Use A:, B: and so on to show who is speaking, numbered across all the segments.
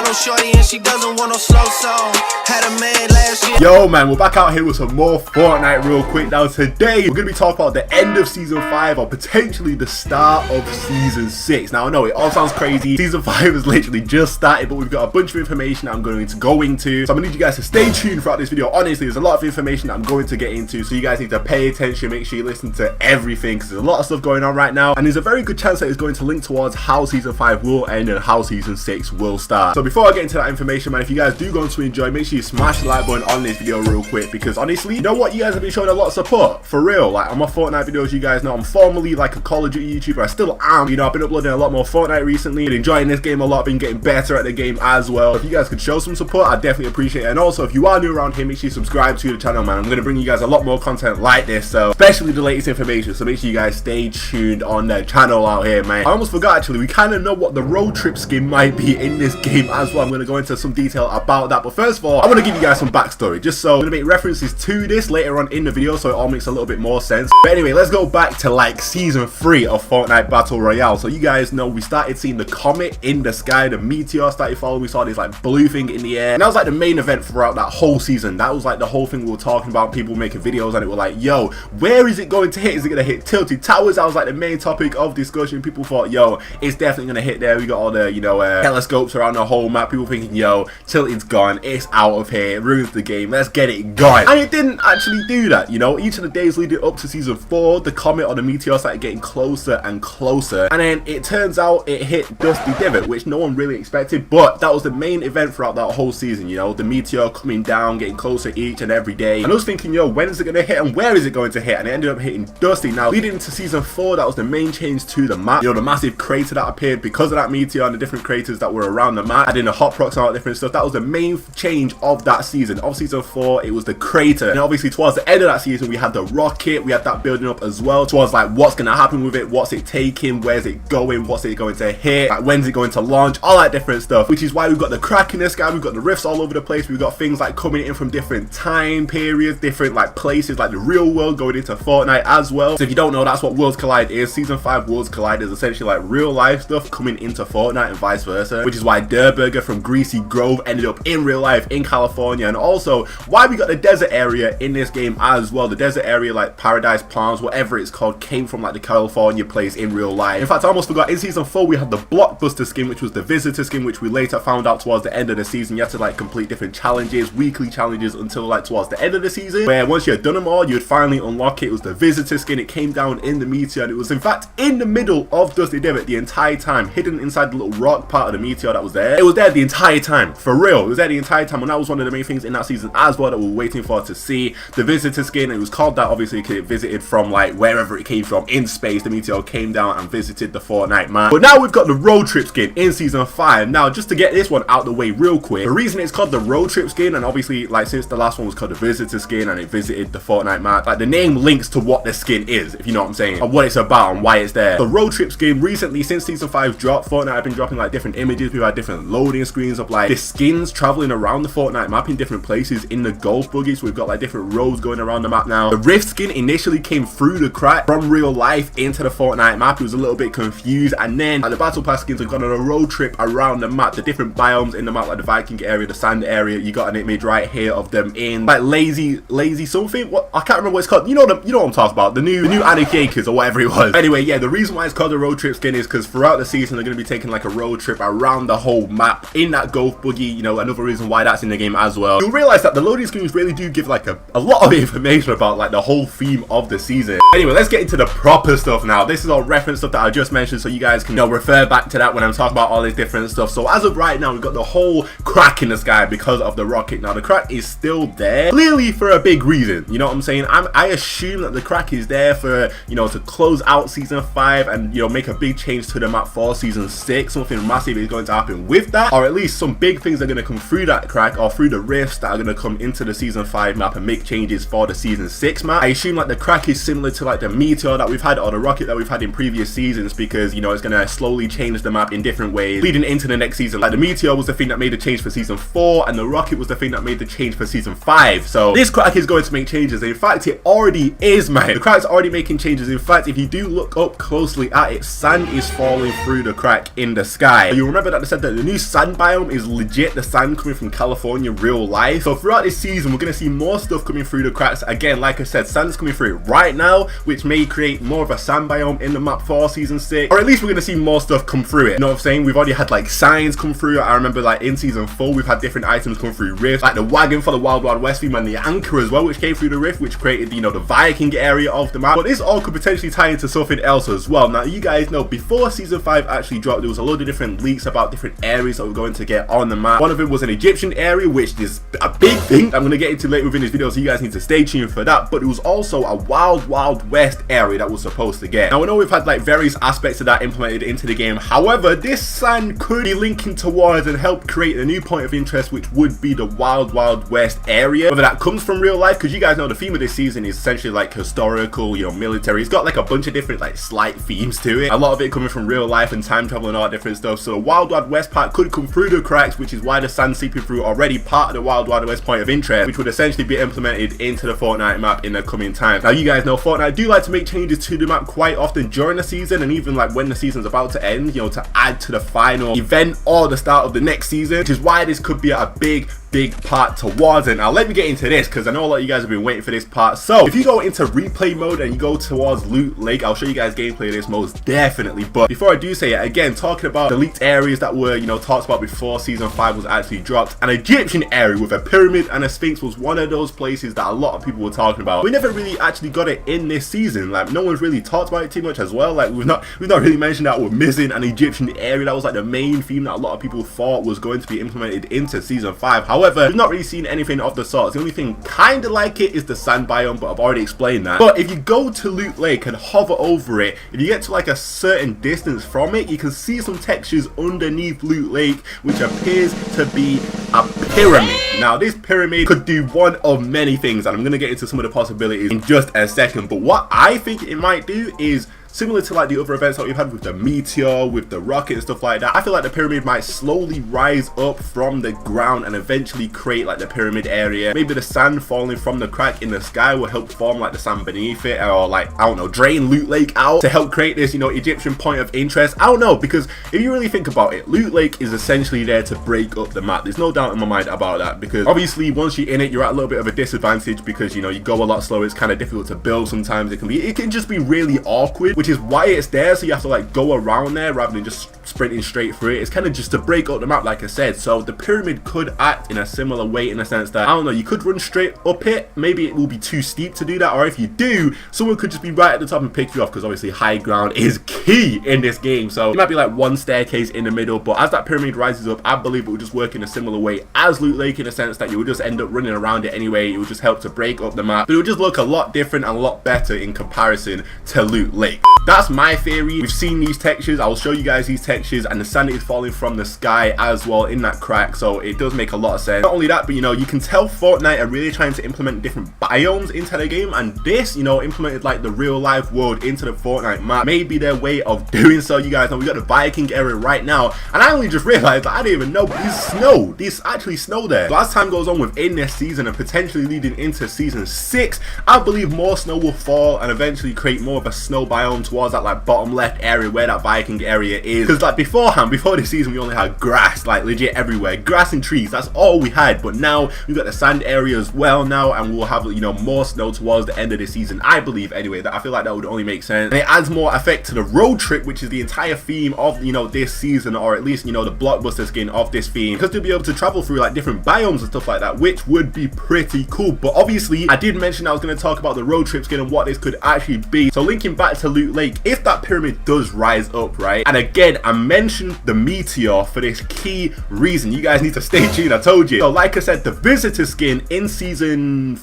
A: little shorty and she doesn't want no slow song. Had a man last year.
B: Yo man, we're back out here with some more Fortnite real quick. Now today, we're going to be talking about the end of Season 5 or potentially the start of Season 6. Now I know it all sounds crazy. Season 5 has literally just started, but we've got a bunch of information that I'm going to go into. So I'm going to need you guys to stay tuned throughout this video. Honestly, there's a lot of information that I'm going to get into, so you guys need to pay attention, make sure you listen to everything, because there's a lot of stuff going on right now, and there's a very good chance that it's going to link towards how Season 5 will end and how Season 6 will start. So before I get into that information, man, if you guys do go to enjoy, make sure you smash the like button on this video real quick, because honestly, you know what, you guys have been showing a lot of support, for real. Like on my Fortnite videos, you guys know I'm formerly like a Call of Duty YouTuber. I still am, you know. I've been uploading a lot more Fortnite recently, been enjoying this game a lot, been getting better at the game as well. If you guys could show some support, I'd definitely appreciate it. And also, if you are new around here, make sure you subscribe to the channel, man. I'm going to bring you guys a lot more content like this, so especially the latest information, so make sure you guys stay tuned on the channel out here, man. I almost forgot, actually, we kind of know what the road trip skin might be in this game as well. I'm going to go into some detail about that, but first of all, I want to give you guys some backstory, just so I'm going to make references to this later on in the video, so it all makes a little bit more sense. But anyway, let's go back to like Season 3 of Fortnite Battle Royale. So you guys know we started seeing the comet in the sky, the meteor started falling, we saw this like blue thing in the air, and that was like the main event throughout that whole season. That was like the whole thing we were talking about, people making videos, and it were like, yo, where is it going to hit? Is it going to hit Tilted Towers? That was like the main topic of discussion. People thought, yo, it's definitely going to hit there. We got all the, you know, telescopes around the whole map. People thinking, yo, Tilted's gone, it's out of here, it ruins the game, let's get it going. And it didn't actually do that, you know. Each of the days leading up to Season 4, the comet or the meteor started getting closer and closer, and then it turns out it hit Dusty Divot, which no one really expected, but that was the main event throughout that whole season, you know, the meteor coming down, getting closer each and every day. And I was thinking, yo, when is it going to hit and where is it going to hit? And it ended up hitting Dusty. Now, leading into Season 4, that was the main change to the map, you know, the massive crater that appeared because of that meteor and the different craters that were around the map, adding the hot procs and all that different stuff. That was the main change of that season. Of Season 4, it was the crater, and obviously towards the end of that season, we had the rocket, we had that building up as well, towards like what's going to happen with it, what's it taking, where's it going, what's it going to hit, like when's it going to launch, all that different stuff, which is why we've got the crack in the sky, we've got the rifts all over the place, we've got things like coming in from different time periods, different like places, like the real world going into Fortnite as well. So if you don't know, that's what Worlds Collide is. Season 5 Worlds Collide is essentially like real life stuff coming into Fortnite and vice versa, which is why Burger from Greasy Grove ended up in real life in California, and also why we got the desert area in this game as well. The desert area, like Paradise Palms, whatever it's called, came from like the California place in real life. In fact, I almost forgot, in Season 4 we had the Blockbuster skin, which was the visitor skin, which we later found out towards the end of the season. You had to like complete different challenges, weekly challenges, until like towards the end of the season, where once you had done them all, you'd finally unlock it. It was the visitor skin. It came down in the meteor, and it was in fact in the middle of Dusty Divot the entire time, hidden inside the little rock part of the meteor that was there. It was there the entire time, for real. It was there the entire time, and that was one of the main things in that season as well that we were waiting for to see. The visitor skin, it was called that obviously because it visited from like wherever it came from in space. The meteor came down and visited the Fortnite map. But now we've got the road trip skin in Season 5. Now, just to get this one out the way real quick, the reason it's called the road trip skin, and obviously like since the last one was called the visitor skin and it visited the Fortnite map, like the name links to what the skin is, if you know what I'm saying, and what it's about and why it's there. The road trip skin, recently since Season 5 dropped, Fortnite have been dropping like different images. We've had different loading screens of like the skins traveling around the Fortnite map in different places in the golf buggies. So we've got like different roads going around the map now. The Rift skin initially came through the crack from real life into the Fortnite map. It was a little bit confused, and then like, the battle pass skins have gone on a road trip around the map, the different biomes in the map, like the Viking area, the sand area. You got an image right here of them in like lazy something, what I can't remember what it's called, you know what I'm talking about, the new Anarchy Acres or whatever it was. Anyway, yeah, the reason why it's called the road trip skin is because throughout the season they're going to be taking like a road trip around the whole map in that golf buggy. You know, another reason why that's in the game as well. You'll realize that the loading screens really do give like a lot of information about like the whole theme of the season. Anyway, let's get into the proper stuff now. This is all reference stuff that I just mentioned, so you guys can, you know, refer back to that when I'm talking about all this different stuff. So as of right now, we've got the whole crack in the sky because of the rocket. Now the crack is still there, clearly for a big reason, you know what I'm saying. I assume that the crack is there for, you know, to close out Season 5 and, you know, make a big change to the map for Season 6. Something massive is going to happen with that, or at least some big things are going to come through that crack or through the rifts that are going to come into the Season 5 map and make changes for the Season 6 map. I assume like the crack is similar to like the meteor that we've had or the rocket that we've had in previous seasons, because, you know, it's going to slowly change the map in different ways leading into the next season. Like the meteor was the thing that made the change for Season 4, and the rocket was the thing that made the change for Season 5. So this crack is going to make changes. In fact, it already is, man. The crack's already making changes. In fact, if you do look up closely at it, sand is falling through the crack in the sky. You remember that they said that the new sand sand biome is legit the sand coming from California real life. So throughout this season, we're going to see more stuff coming through the cracks. Again, like I said, sand's coming through it right now, which may create more of a sand biome in the map for season 6, or at least we're going to see more stuff come through it. You know what I'm saying? We've already had like signs come through. I remember like in season 4, we've had different items come through rifts, like the wagon for the Wild Wild West theme and the anchor as well, which came through the rift, which created, you know, the Viking area of the map. But this all could potentially tie into something else as well. Now, you guys know before season 5 actually dropped, there was a load of different leaks about different areas that we're going to get on the map. One of them was an Egyptian area, which is a big thing I'm going to get into later within this video, so you guys need to stay tuned for that. But it was also a Wild Wild West area that was supposed to get. Now, I know we've had like various aspects of that implemented into the game. However, this sand could be linking towards and help create a new point of interest, which would be the Wild Wild West area. Whether that comes from real life, because you guys know the theme of this season is essentially like historical, you know, military. It's got like a bunch of different like slight themes to it. A lot of it coming from real life and time travel and all that different stuff. So the Wild Wild West part could come through the cracks, which is why the sand seeping through already part of the Wild Wild West point of interest, which would essentially be implemented into the Fortnite map in the coming time. Now, you guys know Fortnite do like to make changes to the map quite often during the season, and even like when the season's about to end, you know, to add to the final event or the start of the next season, which is why this could be a big part towards it. Now, let me get into this because I know a lot of you guys have been waiting for this part. So if you go into replay mode and you go towards Loot Lake, I'll show you guys gameplay of this most definitely. But before I do say it, again, talking about the leaked areas that were, you know, talked about before season 5 was actually dropped, an Egyptian area with a pyramid and a sphinx was one of those places that a lot of people were talking about. We never really actually got it in this season. Like, no one's really talked about it too much as well. Like, we've not really mentioned that we're missing an Egyptian area. That was like the main theme that a lot of people thought was going to be implemented into season 5. However, we've not really seen anything of the sort. The only thing kind of like it is the sand biome, but I've already explained that. But if you go to Loot Lake and hover over it, if you get to like a certain distance from it, you can see some textures underneath Loot Lake, which appears to be a pyramid. Now, this pyramid could do one of many things, and I'm going to get into some of the possibilities in just a second. But what I think it might do is similar to like the other events that we've had with the meteor, with the rocket and stuff like that. I feel like the pyramid might slowly rise up from the ground and eventually create like the pyramid area. Maybe the sand falling from the crack in the sky will help form like the sand beneath it, or like, I don't know, drain Loot Lake out to help create this, you know, Egyptian point of interest. I don't know, because if you really think about it, Loot Lake is essentially there to break up the map. There's no doubt in my mind about that, because obviously once you're in it, you're at a little bit of a disadvantage because, you know, you go a lot slower. It's kind of difficult to build sometimes. It can just be really awkward, which is why it's there. So you have to like go around there rather than just sprinting straight through it. It's kind of just to break up the map, like I said. So the pyramid could act in a similar way, in a sense that, I don't know, you could run straight up it. Maybe it will be too steep to do that, or if you do, someone could just be right at the top and pick you off, because obviously high ground is key in this game. So it might be like one staircase in the middle, but as that pyramid rises up, I believe it will just work in a similar way as Loot Lake, in a sense that you will just end up running around it anyway. It will just help to break up the map, but it will just look a lot different and a lot better in comparison to Loot Lake. That's my theory. We've seen these textures. I'll show you guys these textures, and the sand is falling from the sky as well in that crack, so it does make a lot of sense. Not only that, but you know, you can tell Fortnite are really trying to implement different biomes into the game, and this, you know, implemented like the real life world into the Fortnite map may be their way of doing so. You guys know we got the Viking area right now, and I only just realized that I didn't even know there's snow. There's actually snow there. So as time goes on within this season and potentially leading into season 6, I believe more snow will fall and eventually create more of a snow biome towards that like bottom left area where that Viking area is. Because like beforehand, before this season, we only had grass, like legit everywhere, grass and trees. That's all we had. But now we've got the sand area as well now, and we'll have, you know, more snow towards the end of the season, I believe anyway. That I feel like that would only make sense, and it adds more effect to the road trip, which is the entire theme of, you know, this season, or at least, you know, the blockbuster skin of this theme, because they'll be able to travel through like different biomes and stuff like that, which would be pretty cool. But obviously I did mention I was going to talk about the road trip skin and what this could actually be. So linking back to Loot Lake, if that pyramid does rise up, right, and again I mentioned the meteor for this key reason, you guys need to stay tuned. I told you. So like I said, the visitor skin in season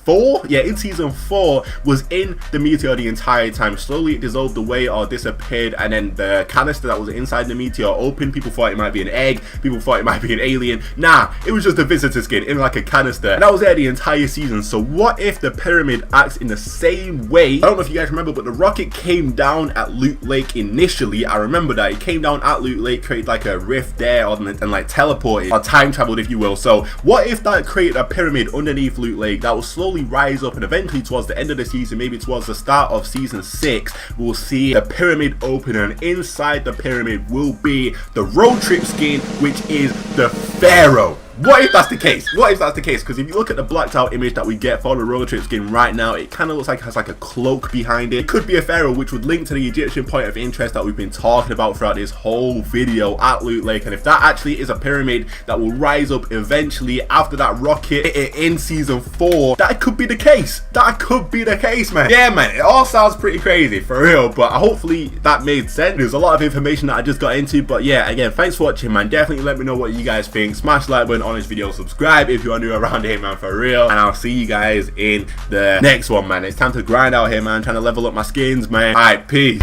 B: 4, yeah, in season 4 was in the meteor the entire time. Slowly it dissolved away or disappeared, and then the canister that was inside the meteor opened. People thought it might be an egg, people thought it might be an alien. Nah, it was just a visitor skin in like a canister, and that was there the entire season. So what if the pyramid acts in the same way? I don't know if you guys remember, but the rocket came down at Loot Lake initially. I remember that it came down at Loot Lake, created like a rift there, and like teleported or time traveled, if you will. So what if that created a pyramid underneath Loot Lake that was slowly slowly rise up, and eventually towards the end of the season, maybe towards the start of season 6, we'll see the pyramid open, and inside the pyramid will be the road trip skin, which is the Pharaoh. What if that's the case? What if that's the case? Because if you look at the blacked out image that we get for the road trip skin right now, it kind of looks like it has like a cloak behind it. It could be a pharaoh, which would link to the Egyptian point of interest that we've been talking about throughout this whole video at Loot Lake. And if that actually is a pyramid that will rise up eventually after that rocket in season 4, that could be the case. That could be the case, man. Yeah, man, it all sounds pretty crazy for real, but hopefully that made sense. There's a lot of information that I just got into, but yeah, again, thanks for watching, man. Definitely let me know what you guys think. Smash the like button on this video, subscribe if you are new around here, man, for real, and I'll see you guys in the next one, man. It's time to grind out here, man, trying to level up my skins, man. Alright, peace.